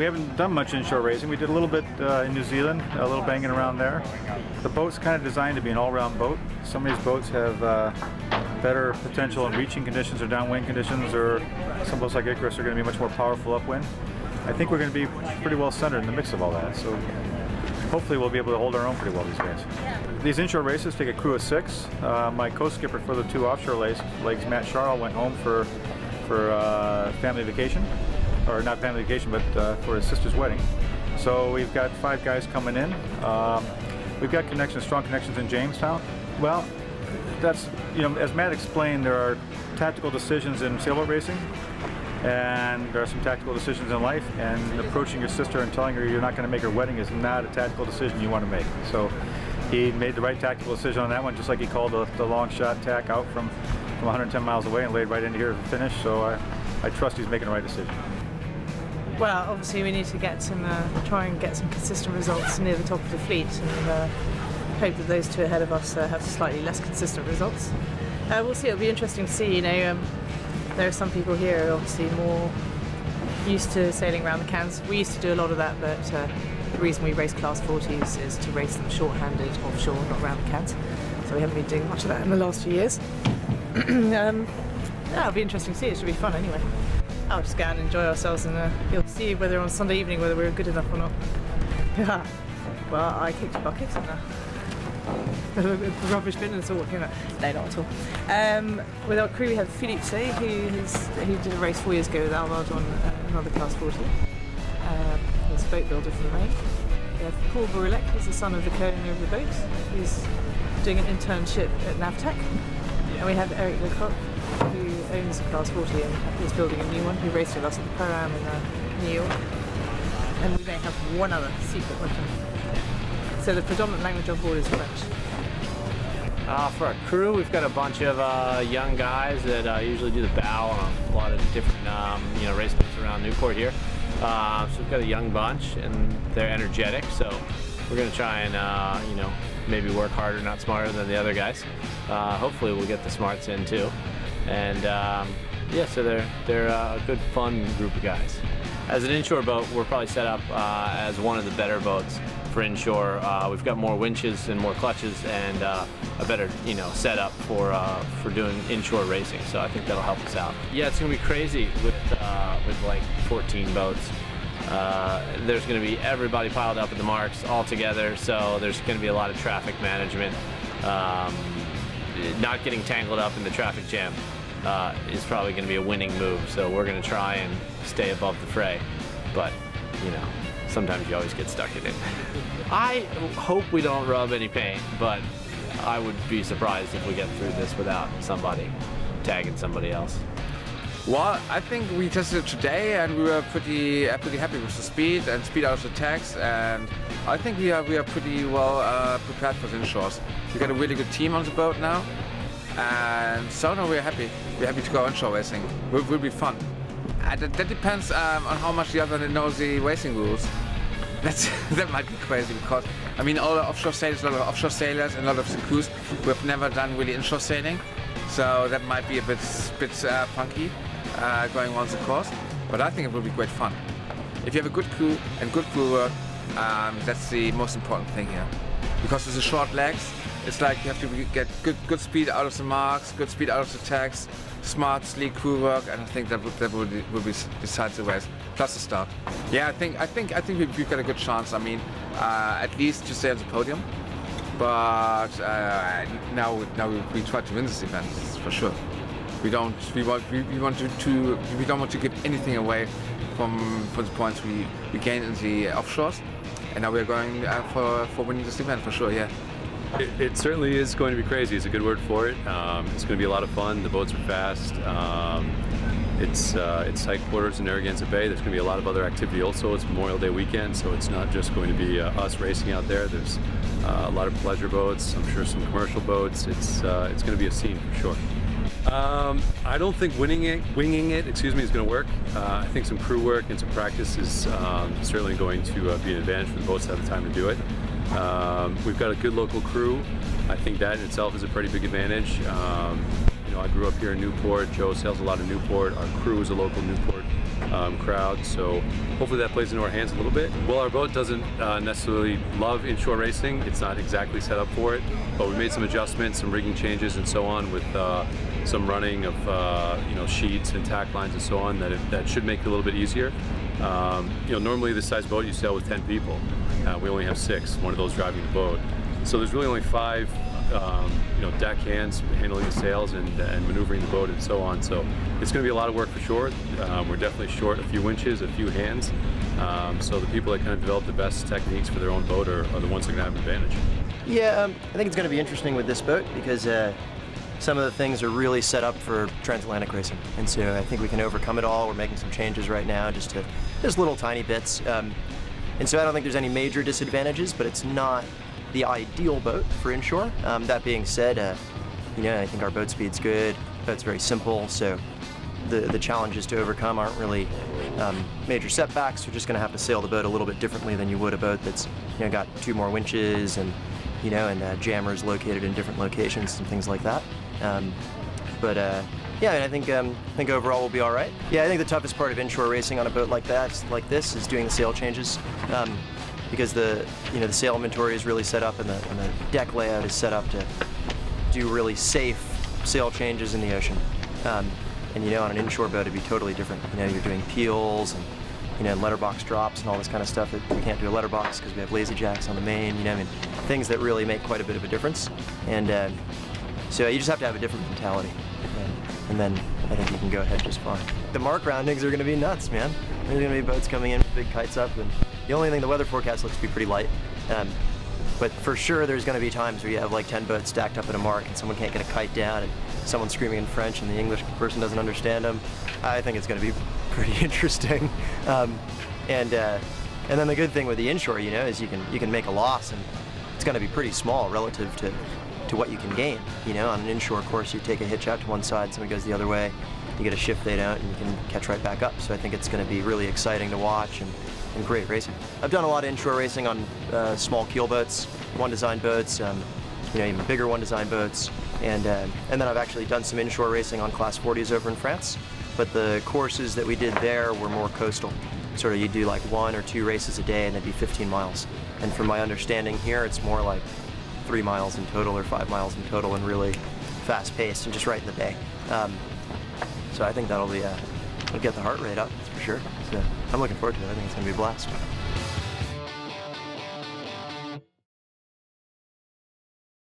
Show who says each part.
Speaker 1: We haven't done much inshore racing. We did a little bit in New Zealand, a little banging around there. The boat's kind of designed to be an all-round boat. Some of these boats have better potential in reaching conditions or downwind conditions, or some boats like Icarus are going to be much more powerful upwind. I think we're going to be pretty well centered in the mix of all that, so hopefully we'll be able to hold our own pretty well these days. These inshore races take a crew of 6. My co-skipper for the 2 offshore legs, Matt Charles, went home for family vacation. Or not family vacation, but for his sister's wedding. So we've got 5 guys coming in. We've got connections, strong connections in Jamestown. Well, that's, you know, as Matt explained, there are tactical decisions in sailboat racing, and there are some tactical decisions in life, and approaching your sister and telling her you're not going to make her wedding is not a tactical decision you want to make. So he made the right tactical decision on that one, just like he called the long shot tack out from 110 miles away and laid right into here to finish. So I trust he's making the right decision.
Speaker 2: Well, obviously we need to get some, try and get some consistent results near the top of the fleet, and hope that those 2 ahead of us have slightly less consistent results. We'll see. It'll be interesting to see. You know, there are some people here who are obviously more used to sailing around the cans. We used to do a lot of that, but the reason we race class 40s is to race them short-handed offshore, not around the cans. So we haven't been doing much of that in the last few years. Yeah, it'll be interesting to see. It should be fun anyway. I'll just go out and enjoy ourselves, and you'll see whether on Sunday evening whether we're good enough or not. Well, I kicked a bucket and the rubbish bin and all, you know. No, not at all. With our crew we have Philippe Say, who did a race 4 years ago with Alvard on another class 40. He's a boat builder from the Maine. We have Paul Burlek, who's the son of the co-owner of the boat. He's doing an internship at Navtec. And we have Eric Lecoq, who owns a class 40 and is building a new one. He raced with us at the Pro-Am in New York. And we may have one other secret weapon. So the predominant language on board is French.
Speaker 3: For our crew, we've got a bunch of young guys that usually do the bow on a lot of different you know, race boats around Newport here. So we've got a young bunch, and they're energetic. So we're going to try and you know, maybe work harder, not smarter than the other guys. Hopefully we'll get the smarts in too. And yeah, so they're a good, fun group of guys. As an inshore boat, we're probably set up as one of the better boats for inshore. We've got more winches and more clutches, and a better, you know, setup for doing inshore racing. So I think that'll help us out. Yeah, it's gonna be crazy with like 14 boats. There's going to be everybody piled up at the marks all together, so there's going to be a lot of traffic management. Not getting tangled up in the traffic jam is probably going to be a winning move, so we're going to try and stay above the fray, but you know, sometimes you always get stuck in it. I hope we don't rub any paint, but I would be surprised if we get through this without somebody tagging somebody else.
Speaker 4: Well, I think we tested it today, and we were pretty happy with the speed out of the tags, and I think we are pretty well prepared for the inshores. We got a really good team on the boat now, and so now we're happy. We're happy to go inshore racing. It will be fun. That depends on how much the other knows the racing rules. That might be crazy, because I mean, all the offshore sailors, a lot of offshore sailors, and a lot of the crews who have never done really inshore sailing, so that might be a bit funky. Going on the course, but I think it will be great fun. If you have a good crew and good crew work, that's the most important thing here. Because with the short legs, it's like you have to get good speed out of the marks, good speed out of the tags, smart, sleek crew work, and I think that will be besides the race, plus the start. Yeah, I think we've got a good chance. I mean, at least to stay on the podium, but now we try to win this event for sure. We don't want to give anything away from the points we gained in the offshores, and now we're going for winning this event for sure. Yeah.
Speaker 5: It certainly is going to be crazy. It's a good word for it. It's going to be a lot of fun. The boats are fast. It's site quarters in Narragansett Bay. There's going to be a lot of other activity also. It's Memorial Day weekend, so it's not just going to be us racing out there. There's a lot of pleasure boats. I'm sure some commercial boats. It's going to be a scene for sure. I don't think winging it, is going to work. I think some crew work and some practice is certainly going to be an advantage for the boats to have the time to do it. We've got a good local crew. I think that in itself is a pretty big advantage. You know, I grew up here in Newport. Joe sails a lot in Newport. Our crew is a local Newport crowd. So hopefully that plays into our hands a little bit. Well, our boat doesn't necessarily love inshore racing. It's not exactly set up for it, but we made some adjustments, some rigging changes and so on with some running of sheets and tack lines and so on that should make it a little bit easier. Normally this size boat you sail with 10 people. We only have 6, one of those driving the boat. So there's really only 5 deck hands handling the sails and maneuvering the boat and so on. So it's going to be a lot of work for sure. We're definitely short a few winches, a few hands. So the people that kind of develop the best techniques for their own boat are the ones that are going to have an advantage.
Speaker 6: Yeah, I think it's going to be interesting with this boat because some of the things are really set up for transatlantic racing, and so I think we can overcome it all. We're making some changes right now, just little tiny bits, and so I don't think there's any major disadvantages, but it's not the ideal boat for inshore. That being said, I think our boat speed's good. Boat's very simple, so the challenges to overcome aren't really major setbacks. You're just going to have to sail the boat a little bit differently than you would a boat that's got 2 more winches and jammers located in different locations and things like that. Yeah, I think overall we'll be all right. Yeah, I think the toughest part of inshore racing on a boat like this is doing the sail changes, because the sail inventory is really set up and the deck layout is set up to do really safe sail changes in the ocean. And on an inshore boat it'd be totally different. You're doing peels and letterbox drops and all this kind of stuff that we can't do a letterbox because we have lazy jacks on the main. Things that really make quite a bit of a difference. And so you just have to have a different mentality, and then I think you can go ahead just fine. The mark roundings are going to be nuts, man. There's going to be boats coming in with big kites up, and the only thing, the weather forecast looks to be pretty light. But for sure there's going to be times where you have like 10 boats stacked up at a mark and someone can't get a kite down and someone's screaming in French and the English person doesn't understand them. I think it's going to be pretty interesting. And then the good thing with the inshore, is you can make a loss, and it's going to be pretty small relative to what you can gain. On an inshore course, you take a hitch out to one side, somebody goes the other way, you get a shift fade out, and you can catch right back up. So I think it's going to be really exciting to watch and great racing. I've done a lot of inshore racing on small keel boats, one-design boats, even bigger one-design boats, and then I've actually done some inshore racing on Class 40s over in France. But the courses that we did there were more coastal. Sort of you do like 1 or 2 races a day and that'd be 15 miles. And from my understanding here, it's more like 3 miles in total or 5 miles in total, and really fast-paced and just right in the bay. So I think that'll be, it'll get the heart rate up, that's for sure. So I'm looking forward to it. I think it's going to be a blast.